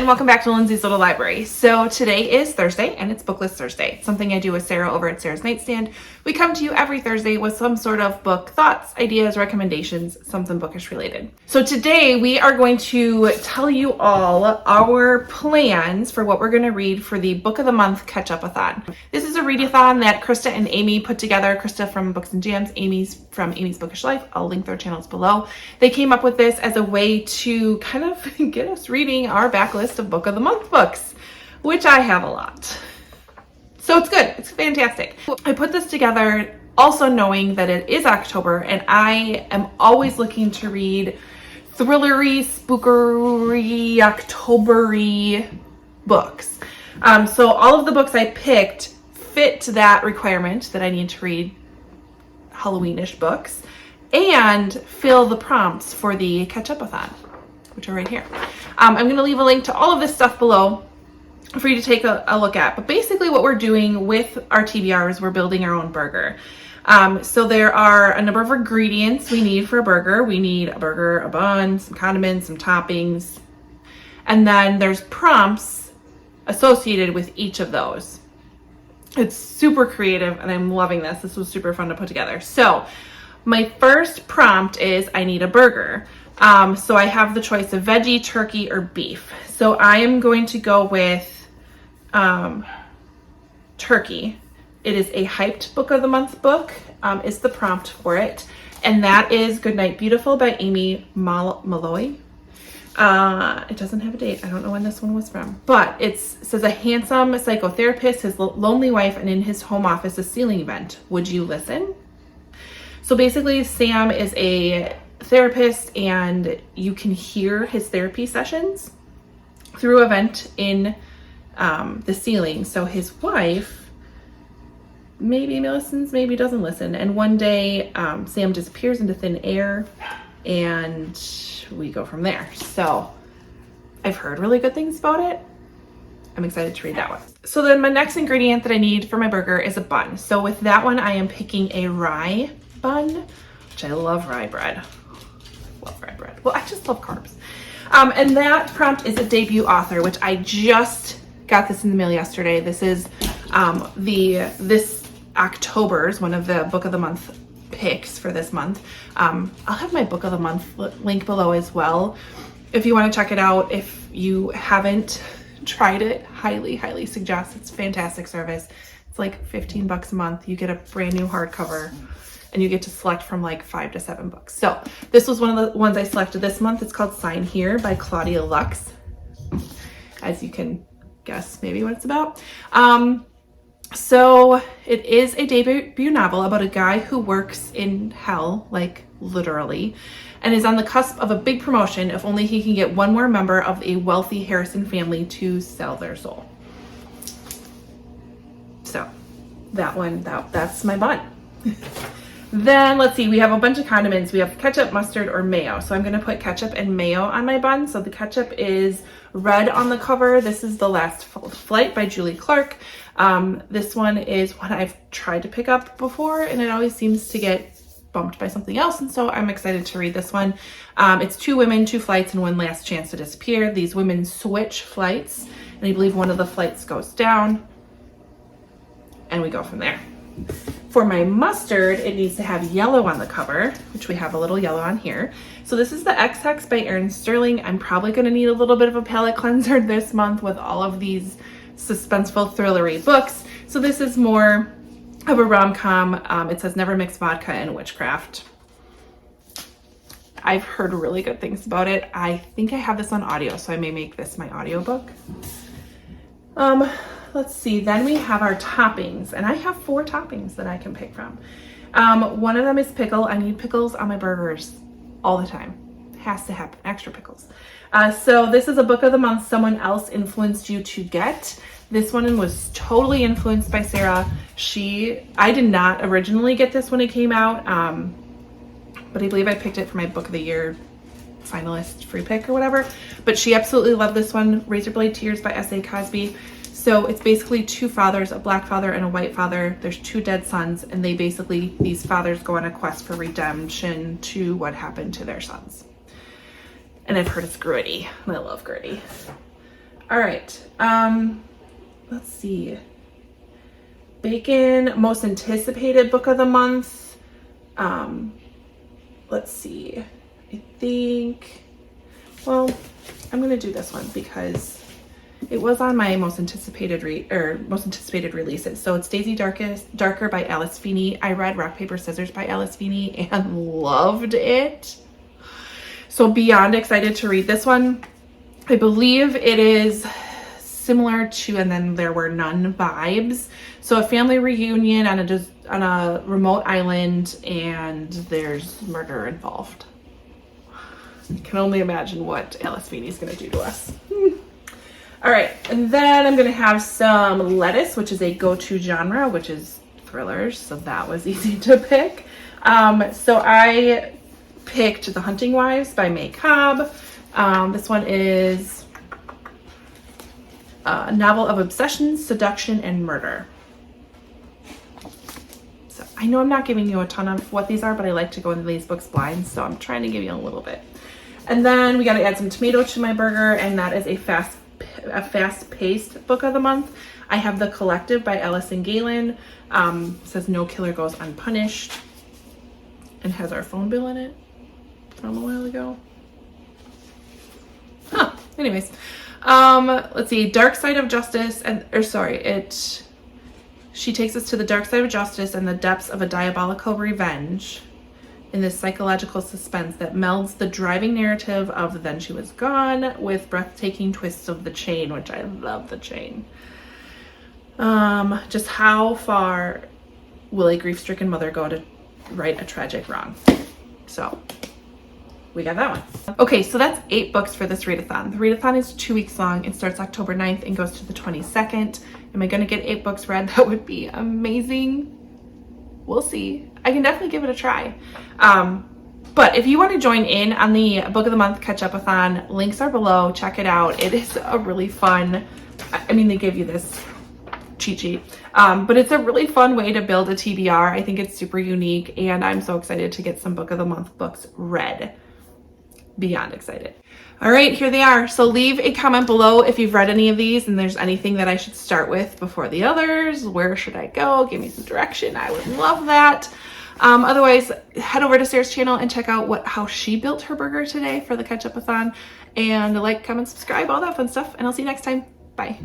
welcome back to Lindsay's Little Library. So today is Thursday and it's BookList Thursday, something I do with Sarah over at Sarah's Nightstand. We come to you every Thursday with some sort of book thoughts, ideas, recommendations, something bookish related. So today we are going to tell you all our plans for what we're going to read for the Book of the Month Ketchup-A-Thon. This is a readathon that Krista and Amy put together. Krista from Books and Jams, Amy's from Amy's Bookish Life. I'll link their channels below. They came up with this as a way to kind of get us reading our backlist of Book of the Month books, which I have a lot. So it's good. It's fantastic. I put this together also knowing that it is October and I am always looking to read thrillery, spookery, Octobery books. So all of the books I picked fit that requirement that I need to read Halloweenish books and fill the prompts for the Ketchup-A-Thon, which are right here. I'm going to leave a link to all of this stuff below for you to take a look at. But basically what we're doing with our TBR is we're building our own burger. So there are a number of ingredients we need for a burger. We need a burger, a bun, some condiments, some toppings, and then there's prompts associated with each of those. It's super creative and I'm loving this. This was super fun to put together. So my first prompt is I need a burger. So I have the choice of veggie, turkey, or beef. So I am going to go with turkey. It is a hyped Book of the Month book, is the prompt for it. And that is Goodnight Beautiful by Amy Malloy. It doesn't have a date. I don't know when this one was from, but it says a handsome psychotherapist, his lonely wife, and in his home office, a ceiling vent. Would you listen? So basically Sam is a therapist and you can hear his therapy sessions through a vent in the ceiling. So his wife maybe listens, maybe doesn't listen. And one day Sam disappears into thin air and we go from there. So I've heard really good things about it. I'm excited to read that one. So then my next ingredient that I need for my burger is a bun. So with that one, I am picking a rye bun, which I love rye bread. Love rye bread. Well, I just love carbs. And that prompt is a debut author, which I just got this in the mail yesterday. This is this October's one of the Book of the Month picks for this month. I'll have my Book of the Month link below as well. If you want to check it out, if you haven't tried it, highly suggest. It's a fantastic service. It's like 15 bucks a month. You get a brand new hardcover and you get to select from like 5 to 7 books. So this was one of the ones I selected this month. It's called Sign Here by Claudia Lux. As you can guess maybe what it's about. So it is a debut novel about a guy who works in hell, like literally, and is on the cusp of a big promotion if only he can get one more member of a wealthy Harrison family to sell their soul. So that one, that's my bun. Then let's see, we have a bunch of condiments. We have ketchup, mustard, or mayo. So I'm going to put ketchup and mayo on my bun. So the ketchup is red on the cover. This is The Last Flight by Julie Clark. This one is one I've tried to pick up before and it always seems to get bumped by something else. And so I'm excited to read this one. It's 2 women, 2 flights, and one last chance to disappear. These women switch flights and I believe one of the flights goes down and we go from there. For my mustard, it needs to have yellow on the cover, which we have a little yellow on here. So this is the X-Hex by Erin Sterling. I'm probably going to need a little bit of a palate cleanser this month with all of these suspenseful thrillery books. So this is more of a rom-com. It says never mix vodka and witchcraft. I've heard really good things about it. I think I have this on audio, so I may make this my audiobook. Let's see, then we have our toppings, and I have 4 toppings that I can pick from. One of them is pickle. I need pickles on my burgers all the time. Has to happen, extra pickles. So this is a Book of the Month someone else influenced you to get. This one was totally influenced by Sarah. I did not originally get this when it came out, but I believe I picked it for my Book of the Year finalist free pick or whatever. But she absolutely loved this one, Razorblade Tears by S.A. Cosby. So it's basically 2 fathers, a black father and a white father. There's 2 dead sons, and these fathers go on a quest for redemption to what happened to their sons. And I've heard it's gritty, and I love gritty. All right. Let's see. Bacon, most anticipated book of the month. Let's see. I think, well, I'm going to do this one because it was on my most anticipated releases. So it's Daisy Darker by Alice Feeney. I read Rock, Paper, Scissors by Alice Feeney and loved it. So beyond excited to read this one. I believe it is similar to And Then There Were None vibes. So a family reunion on a remote island, and there's murder involved. I can only imagine what Alice Feeney is going to do to us. All right, and then I'm going to have some lettuce, which is a go-to genre, which is thrillers, so that was easy to pick. So I picked The Hunting Wives by May Cobb. This one is a novel of obsession, seduction, and murder. So I know I'm not giving you a ton of what these are, but I like to go into these books blind, so I'm trying to give you a little bit. And then we got to add some tomato to my burger, and that is a fast-paced book of the month. I have The Collective by Ellison Galen. Says no killer goes unpunished, and has our phone bill in it from a while ago. Huh. Anyways, let's see. Dark Side of Justice, she takes us to the dark side of justice and the depths of a diabolical revenge in this psychological suspense that melds the driving narrative of Then She Was Gone with breathtaking twists of The Chain, which I love The Chain. Just how far will a grief-stricken mother go to right a tragic wrong? So we got that one. Okay, so that's 8 books for this readathon. The readathon is 2 weeks long. It starts October 9th and goes to the 22nd. Am I going to get 8 books read? That would be amazing. We'll see. I can definitely give it a try. But if you want to join in on the Book of the Month Ketchup-A-Thon, links are below. Check it out. It is a really fun, I mean, they give you this cheat sheet, but it's a really fun way to build a TBR. I think it's super unique, and I'm so excited to get some Book of the Month books read. Beyond excited. All right, here they are. So leave a comment below if you've read any of these and there's anything that I should start with before the others. Where should I go? Give me some direction. I would love that. Otherwise, head over to Sarah's channel and check out how she built her burger today for the Ketchup-A-Thon. And like, comment, subscribe, all that fun stuff. And I'll see you next time. Bye.